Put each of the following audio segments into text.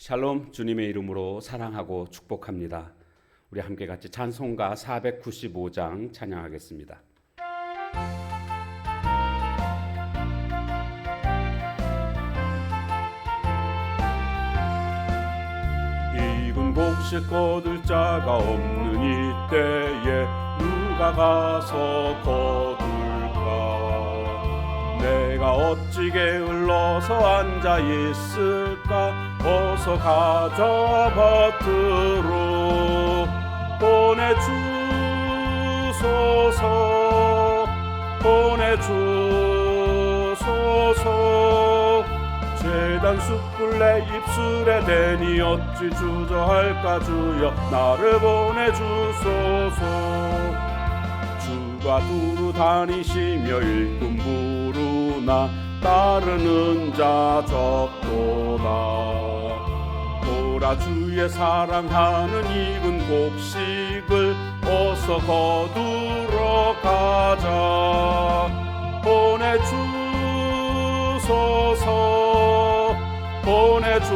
샬롬, 주님의 이름으로 사랑하고 축복합니다. 우리 함께 같이 찬송가 495장 찬양하겠습니다. 익은 곡식 거둘 자가 없는 이때에 누가 가서 거둘까? 내가 어찌 게을러서 앉아 있을까? 어서 가져와 밭으로 보내주소서, 보내주소서. 제단 숯불 내 입술에 대니 어찌 주저할까? 주여 나를 보내주소서. 주가 두루 다니시며 일꾼 부르나 따르는 자 적도다. 보라 주의 사랑하는 익은 곡식을 어서 거두러 가자. 보내주소서, 보내주소서.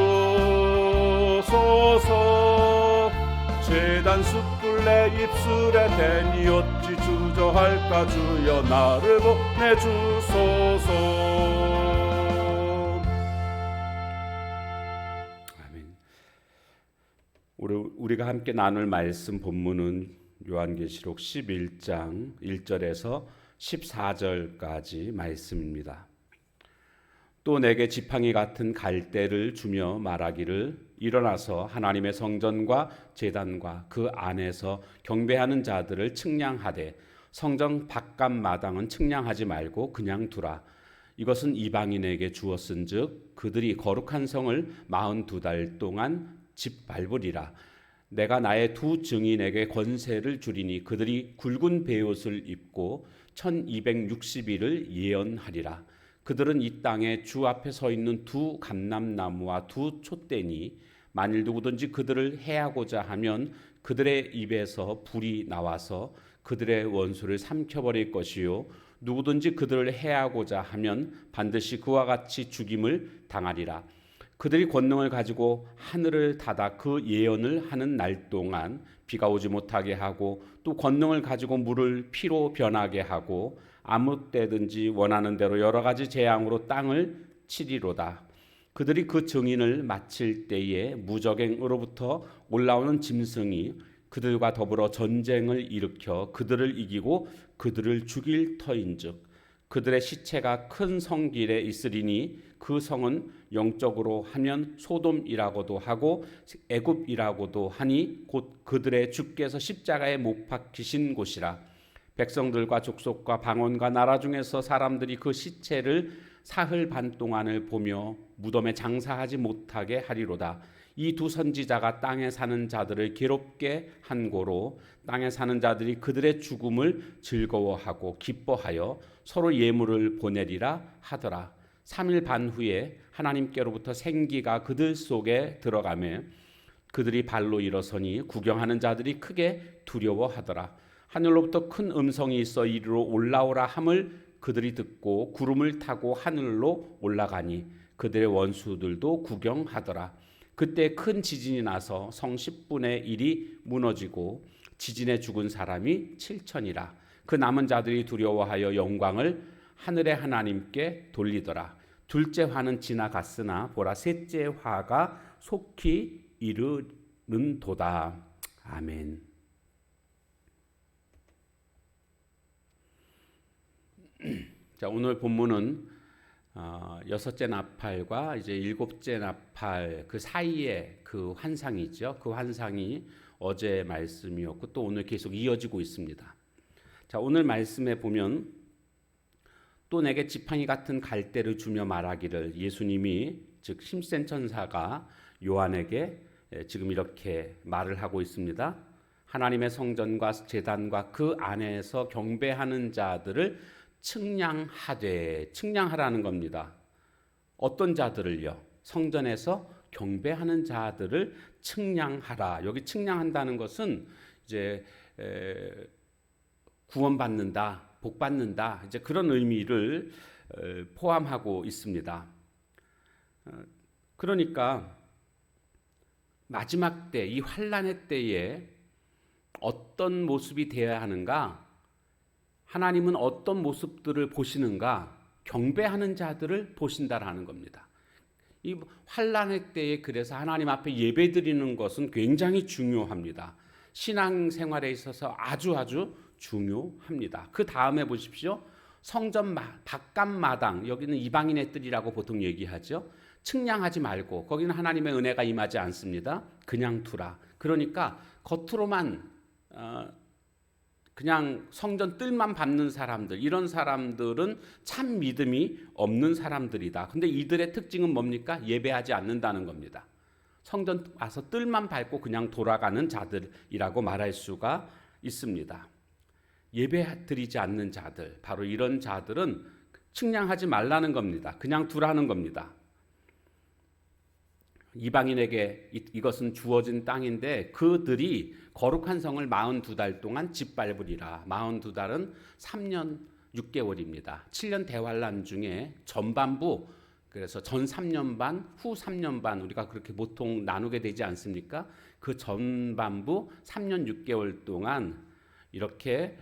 제단 숯불 내 입술에 대니 어찌 주저할까? 주여 나를 보내주소서. 아멘. 우리가 함께 나눌 말씀 본문은 요한계시록 11장 1절에서 14절까지 말씀입니다. 또 내게 지팡이 같은 갈대를 주며 말하기를 일어나서 하나님의 성전과 제단과 그 안에서 경배하는 자들을 측량하되 성전 바깥 마당은 측량하지 말고 그냥 두라. 이것은 이방인에게 주었은즉 그들이 거룩한 성을 42달 동안 짓밟으리라. 내가 나의 두 증인에게 권세를 주리니 그들이 굵은 베옷을 입고 1260일을 예언하리라. 그들은 이 땅에 주 앞에 서 있는 두 감람나무와 두 촛대니 만일 누구든지 그들을 해하고자 하면 그들의 입에서 불이 나와서 그들의 원수를 삼켜버릴 것이요 누구든지 그들을 해하고자 하면 반드시 그와 같이 죽임을 당하리라. 그들이 권능을 가지고 하늘을 닫아 그 예언을 하는 날 동안 비가 오지 못하게 하고 또 권능을 가지고 물을 피로 변하게 하고 아무 때든지 원하는 대로 여러 가지 재앙으로 땅을 치리로다. 그들이 그 증인을 마칠 때에 무적행으로부터 올라오는 짐승이 그들과 더불어 전쟁을 일으켜 그들을 이기고 그들을 죽일 터인즉 그들의 시체가 큰 성길에 있으리니 그 성은 영적으로 하면 소돔이라고도 하고 애굽이라고도 하니 곧 그들의 주께서 십자가에 못 박히신 곳이라. 백성들과 족속과 방언과 나라 중에서 사람들이 그 시체를 사흘 반 동안을 보며 무덤에 장사하지 못하게 하리로다. 이 두 선지자가 땅에 사는 자들을 괴롭게 한 고로 땅에 사는 자들이 그들의 죽음을 즐거워하고 기뻐하여 서로 예물을 보내리라 하더라. 3일 반 후에 하나님께로부터 생기가 그들 속에 들어가매 그들이 발로 일어서니 구경하는 자들이 크게 두려워하더라. 하늘로부터 큰 음성이 있어 이리로 올라오라 함을 그들이 듣고 구름을 타고 하늘로 올라가니 그들의 원수들도 구경하더라. 그때 큰 지진이 나서 성 10분의 1이 무너지고 지진에 죽은 사람이 7천이라. 그 남은 자들이 두려워하여 영광을 하늘의 하나님께 돌리더라. 둘째 화는 지나갔으나 보라 셋째 화가 속히 이르는도다. 아멘. 자, 오늘 본문은 여섯째 나팔과 이제 일곱째 나팔 그 사이에 그 환상이죠. 그 환상이 어제 말씀이었고 또 오늘 계속 이어지고 있습니다. 자, 오늘 말씀에 보면 또 내게 지팡이 같은 갈대를 주며 말하기를 예수님이 즉 힘센 천사가 요한에게 지금 이렇게 말을 하고 있습니다. 하나님의 성전과 제단과 그 안에서 경배하는 자들을 측량하라는 겁니다. 어떤 자들을요? 성전에서 경배하는 자들을 측량하라. 여기 측량한다는 것은 이제 구원받는다, 복받는다, 이제 그런 의미를 포함하고 있습니다. 그러니까 마지막 때, 이 환난의 때에 어떤 모습이 되어야 하는가? 하나님은 어떤 모습들을 보시는가? 경배하는 자들을 보신다라는 겁니다. 이 환난의 때에 그래서 하나님 앞에 예배드리는 것은 굉장히 중요합니다. 신앙생활에 있어서 아주 중요합니다. 그 다음에 보십시오. 성전 바깥마당, 여기는 이방인의 뜰이라고 보통 얘기하죠. 측량하지 말고, 거기는 하나님의 은혜가 임하지 않습니다. 그냥 두라. 그러니까 겉으로만 그냥 성전 뜰만 밟는 사람들, 이런 사람들은 참 믿음이 없는 사람들이다. 근데 이들의 특징은 뭡니까? 예배하지 않는다는 겁니다. 성전 와서 뜰만 밟고 그냥 돌아가는 자들이라고 말할 수가 있습니다. 예배 드리지 않는 자들, 바로 이런 자들은 측량하지 말라는 겁니다. 그냥 두라는 겁니다. 이방인에게 이것은 주어진 땅인데 그들이 거룩한 성을 42달 동안 짓밟으리라. 42달은 3년 6개월입니다. 7년 대환란 중에 전반부, 그래서 전 3년 반, 후 3년 반, 우리가 그렇게 보통 나누게 되지 않습니까? 그 전반부 3년 6개월 동안 이렇게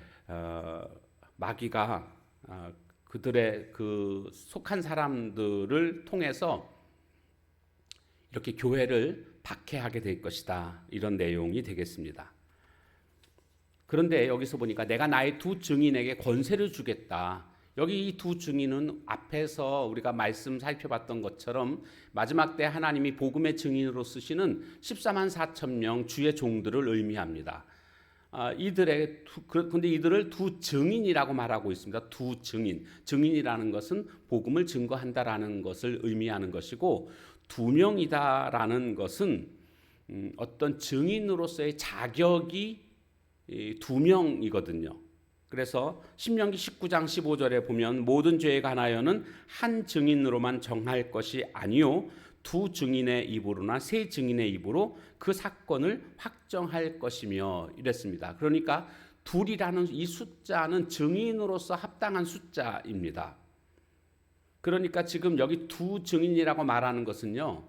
마귀가 그들의 그 속한 사람들을 통해서 이렇게 교회를 박해하게 될 것이다. 이런 내용이 되겠습니다. 그런데 여기서 보니까 내가 나의 두 증인에게 권세를 주겠다. 여기 이 두 증인은 앞에서 우리가 말씀 살펴봤던 것처럼 마지막 때 하나님이 복음의 증인으로 쓰시는 14만 4천 명 주의 종들을 의미합니다. 근데 이들을 두 증인이라고 말하고 있습니다. 두 증인. 증인이라는 것은 복음을 증거한다라는 것을 의미하는 것이고, 두 명이다라는 것은 어떤 증인으로서의 자격이 두 명이거든요. 그래서 신명기 19장 15절에 보면 모든 죄에 관하여는 한 증인으로만 정할 것이 아니요 두 증인의 입으로나 세 증인의 입으로 그 사건을 확정할 것이며 이랬습니다. 그러니까 둘이라는 이 숫자는 증인으로서 합당한 숫자입니다. 그러니까 지금 여기 두 증인이라고 말하는 것은요,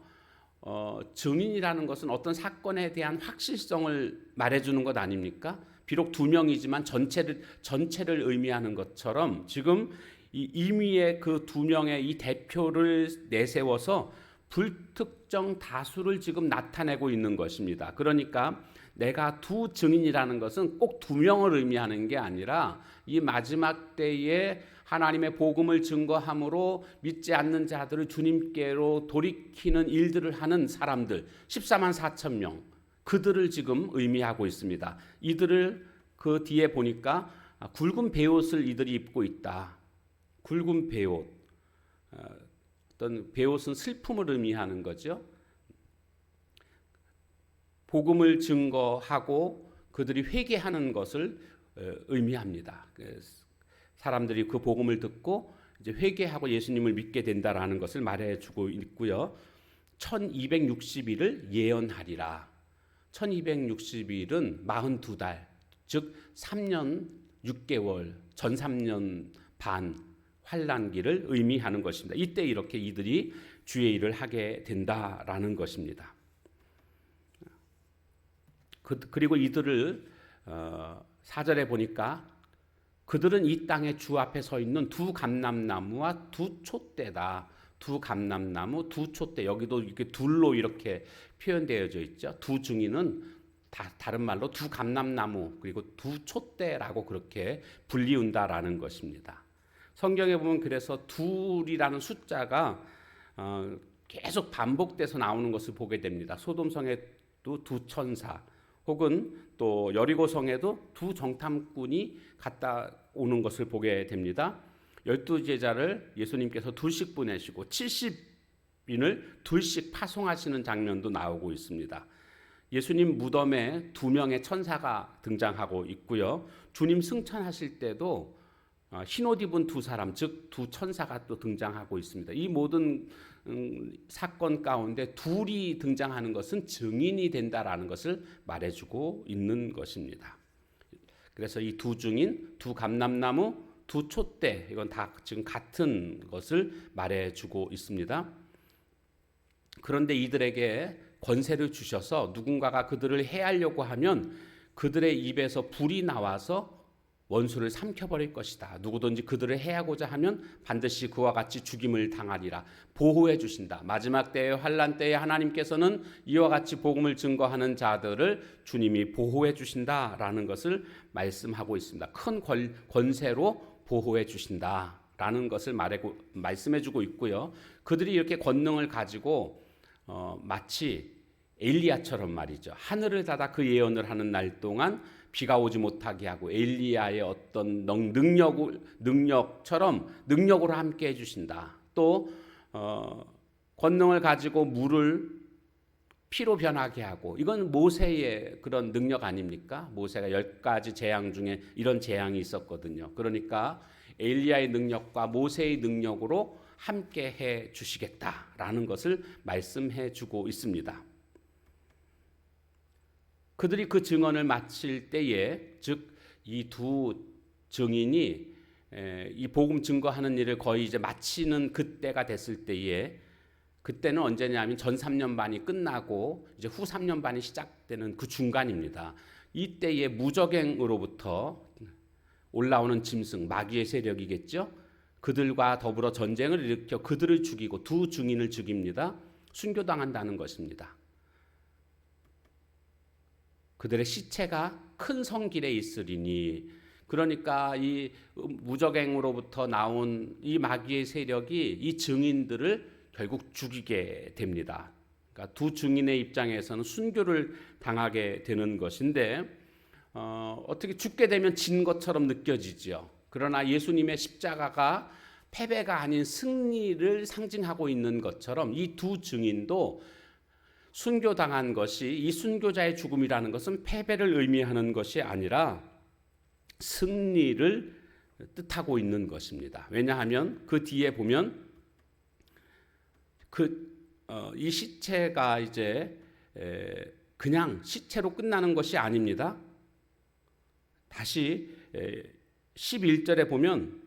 증인이라는 것은 어떤 사건에 대한 확실성을 말해주는 것 아닙니까? 비록 두 명이지만 전체를 의미하는 것처럼 지금 이 임의의 그 두 명의 이 대표를 내세워서 불특정 다수를 지금 나타내고 있는 것입니다. 그러니까 내가 두 증인이라는 것은 꼭 두 명을 의미하는 게 아니라 이 마지막 때에 하나님의 복음을 증거함으로 믿지 않는 자들을 주님께로 돌이키는 일들을 하는 사람들 14만 4천 명, 그들을 지금 의미하고 있습니다. 이들을 그 뒤에 보니까 굵은 베옷을 이들이 입고 있다. 굵은 베옷. 어떤 베옷은 슬픔을 의미하는 거죠. 복음을 증거하고 그들이 회개하는 것을 의미합니다. 사람들이 그 복음을 듣고 이제 회개하고 예수님을 믿게 된다라는 것을 말해주고 있고요. 1260일을 예언하리라. 1260일은 42달, 즉 3년 6개월, 전 3년 반 환난기를 의미하는 것입니다. 이때 이렇게 이들이 주의 일을 하게 된다라는 것입니다. 그리고 이들을 4절에 보니까 그들은 이 땅에 주 앞에 서 있는 두 감람나무와 두 촛대다. 두 감람나무, 두 촛대. 여기도 이렇게 둘로 이렇게 표현되어져 있죠. 두 증인은 다른 말로 두 감람나무 그리고 두 촛대라고 그렇게 불리운다라는 것입니다. 성경에 보면 그래서 둘이라는 숫자가 계속 반복돼서 나오는 것을 보게 됩니다. 소돔성에도 두 천사, 혹은 또 여리고성에도 두 정탐꾼이 갔다 오는 것을 보게 됩니다. 12제자를 예수님께서 둘씩 보내시고 70인을 둘씩 파송하시는 장면도 나오고 있습니다. 예수님 무덤에 두 명의 천사가 등장하고 있고요. 주님 승천하실 때도 흰옷 입은 두 사람, 즉 두 천사가 또 등장하고 있습니다. 이 모든 사건 가운데 둘이 등장하는 것은 증인이 된다라는 것을 말해주고 있는 것입니다. 그래서 이 두 증인, 두 감람나무, 두 촛대, 이건 다 지금 같은 것을 말해주고 있습니다. 그런데 이들에게 권세를 주셔서 누군가가 그들을 해하려고 하면 그들의 입에서 불이 나와서 원수를 삼켜버릴 것이다. 누구든지 그들을 해하고자 하면 반드시 그와 같이 죽임을 당하리라. 보호해 주신다. 마지막 때의 환난 때에 하나님께서는 이와 같이 복음을 증거하는 자들을 주님이 보호해 주신다라는 것을 말씀하고 있습니다. 큰 권세로 보호해 주신다라는 것을 말씀해 주고 있고요. 그들이 이렇게 권능을 가지고 마치 엘리야처럼 말이죠. 하늘을 닫아 그 예언을 하는 날 동안 비가 오지 못하게 하고 엘리야의 어떤 능력처럼 능력으로 함께 해주신다. 또 권능을 가지고 물을 피로 변하게 하고, 이건 모세의 그런 능력 아닙니까? 모세가 10가지 재앙 중에 이런 재앙이 있었거든요. 그러니까 엘리야의 능력과 모세의 능력으로 함께 해 주시겠다라는 것을 말씀해 주고 있습니다. 그들이 그 증언을 마칠 때에, 즉 이 두 증인이 이 복음 증거하는 일을 거의 이제 마치는 그때가 됐을 때에, 그때는 언제냐면 전 3년 반이 끝나고 이제 후 3년 반이 시작되는 그 중간입니다. 이때에 무적행으로부터 올라오는 짐승, 마귀의 세력이겠죠. 그들과 더불어 전쟁을 일으켜 그들을 죽이고 두 증인을 죽입니다. 순교당한다는 것입니다. 그들의 시체가 큰 성길에 있으리니, 그러니까 이 무적행으로부터 나온 이 마귀의 세력이 이 증인들을 결국 죽이게 됩니다. 그러니까 두 증인의 입장에서는 순교를 당하게 되는 것인데, 어떻게 죽게 되면 진 것처럼 느껴지죠. 그러나 예수님의 십자가가 패배가 아닌 승리를 상징하고 있는 것처럼 이 두 증인도 순교당한 것이, 이 순교자의 죽음이라는 것은 패배를 의미하는 것이 아니라 승리를 뜻하고 있는 것입니다. 왜냐하면 그 뒤에 보면 이 시체가 이제 그냥 시체로 끝나는 것이 아닙니다. 다시 11절에 보면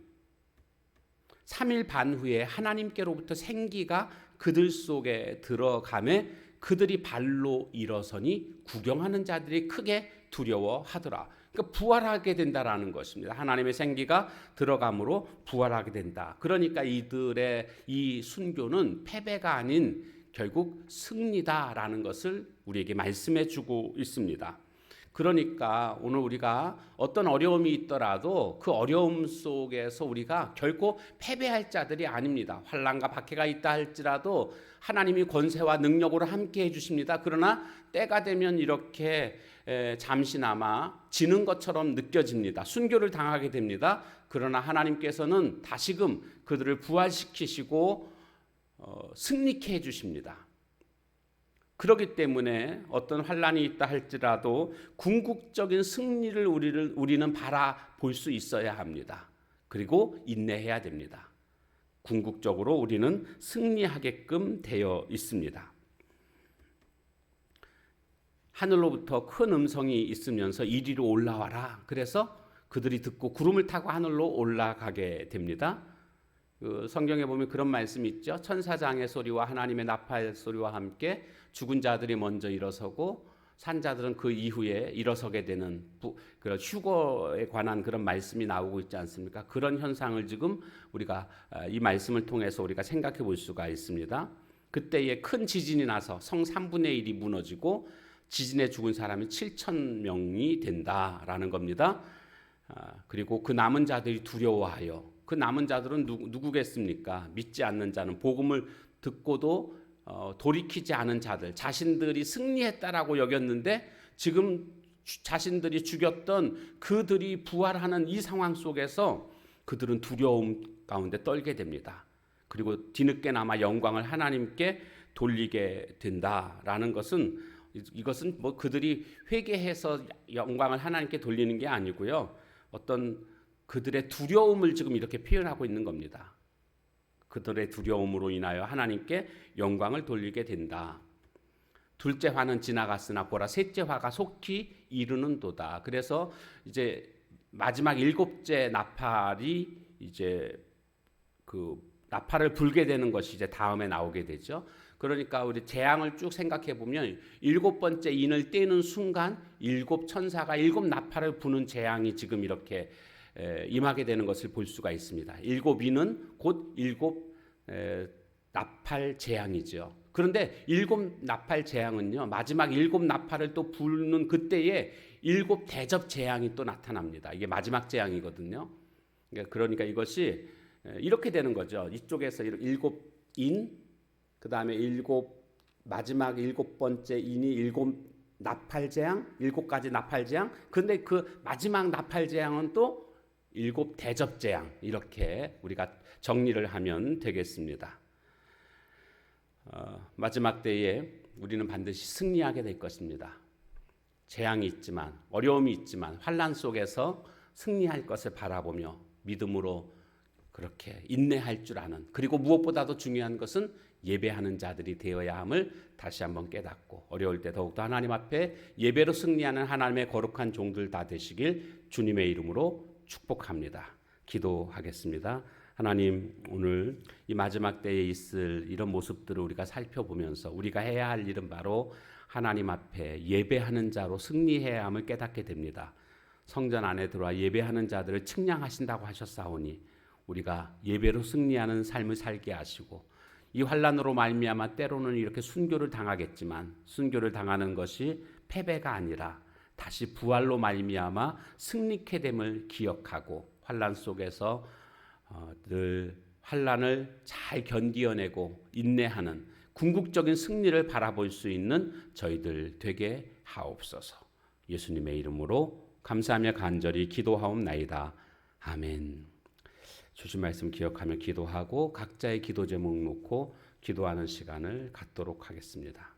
3일 반 후에 하나님께로부터 생기가 그들 속에 들어가매 그들이 발로 일어서니 구경하는 자들이 크게 두려워하더라. 그러니까 부활하게 된다라는 것입니다. 하나님의 생기가 들어감으로 부활하게 된다. 그러니까 이들의 이 순교는 패배가 아닌 결국 승리다라는 것을 우리에게 말씀해 주고 있습니다. 그러니까 오늘 우리가 어떤 어려움이 있더라도 그 어려움 속에서 우리가 결코 패배할 자들이 아닙니다. 환난과 박해가 있다 할지라도 하나님이 권세와 능력으로 함께 해주십니다. 그러나 때가 되면 이렇게 잠시나마 지는 것처럼 느껴집니다. 순교를 당하게 됩니다. 그러나 하나님께서는 다시금 그들을 부활시키시고 승리케 해주십니다. 그렇기 때문에 어떤 환난이 있다 할지라도 궁극적인 승리를 우리는 바라볼 수 있어야 합니다. 그리고 인내해야 됩니다. 궁극적으로 우리는 승리하게끔 되어 있습니다. 하늘로부터 큰 음성이 있으면서 이리로 올라와라. 그래서 그들이 듣고 구름을 타고 하늘로 올라가게 됩니다. 성경에 보면 그런 말씀이 있죠. 천사장의 소리와 하나님의 나팔 소리와 함께 죽은 자들이 먼저 일어서고 산자들은 그 이후에 일어서게 되는 그런 휴거에 관한 그런 말씀이 나오고 있지 않습니까? 그런 현상을 지금 우리가 이 말씀을 통해서 우리가 생각해 볼 수가 있습니다. 그때에 큰 지진이 나서 성 3분의 1이 무너지고 지진에 죽은 사람이 7,000명이 된다라는 겁니다. 그리고 그 남은 자들이 두려워하여, 그 남은 자들은 누구겠습니까? 믿지 않는 자는, 복음을 듣고도 돌이키지 않은 자들, 자신들이 승리했다라고 여겼는데 지금 자신들이 죽였던 그들이 부활하는 이 상황 속에서 그들은 두려움 가운데 떨게 됩니다. 그리고 뒤늦게나마 영광을 하나님께 돌리게 된다라는 것은, 이것은 뭐 그들이 회개해서 영광을 하나님께 돌리는 게 아니고요, 어떤 그들의 두려움을 지금 이렇게 표현하고 있는 겁니다. 그들의 두려움으로 인하여 하나님께 영광을 돌리게 된다. 둘째 화는 지나갔으나 보라 셋째 화가 속히 이르는도다. 그래서 이제 마지막 일곱째 나팔이 이제 그 나팔을 불게 되는 것이 이제 다음에 나오게 되죠. 그러니까 우리 재앙을 쭉 생각해 보면 일곱 번째 인을 떼는 순간 일곱 천사가 일곱 나팔을 부는 재앙이 지금 이렇게 임하게 되는 것을 볼 수가 있습니다. 일곱 인은 곧 일곱 나팔 재앙이죠. 그런데 일곱 나팔 재앙은요, 마지막 일곱 나팔을 또 부는 그때에 일곱 대접 재앙이 또 나타납니다. 이게 마지막 재앙이거든요. 그러니까 이것이 이렇게 되는 거죠. 이쪽에서 일곱 인, 그 다음에 마지막 일곱 번째 인이 일곱 나팔 재앙, 일곱 가지 나팔 재앙. 그런데 그 마지막 나팔 재앙은 또 일곱 대접 재앙, 이렇게 우리가 정리를 하면 되겠습니다. 마지막 때에 우리는 반드시 승리하게 될 것입니다. 재앙이 있지만, 어려움이 있지만, 환난 속에서 승리할 것을 바라보며 믿음으로 그렇게 인내할 줄 아는, 그리고 무엇보다도 중요한 것은 예배하는 자들이 되어야 함을 다시 한번 깨닫고, 어려울 때 더욱더 하나님 앞에 예배로 승리하는 하나님의 거룩한 종들 다 되시길 주님의 이름으로 축복합니다. 기도하겠습니다. 하나님, 오늘 이 마지막 때에 있을 이런 모습들을 우리가 살펴보면서 우리가 해야 할 일은 바로 하나님 앞에 예배하는 자로 승리해야 함을 깨닫게 됩니다. 성전 안에 들어와 예배하는 자들을 측량하신다고 하셨사오니 우리가 예배로 승리하는 삶을 살게 하시고, 이 환난으로 말미암아 때로는 이렇게 순교를 당하겠지만 순교를 당하는 것이 패배가 아니라 다시 부활로 말미암아 승리케 됨을 기억하고, 환난 속에서 늘 환난을 잘 견디어내고 인내하는 궁극적인 승리를 바라볼 수 있는 저희들 되게 하옵소서. 예수님의 이름으로 감사하며 간절히 기도하옵나이다. 아멘. 주신 말씀 기억하며 기도하고 각자의 기도 제목 놓고 기도하는 시간을 갖도록 하겠습니다.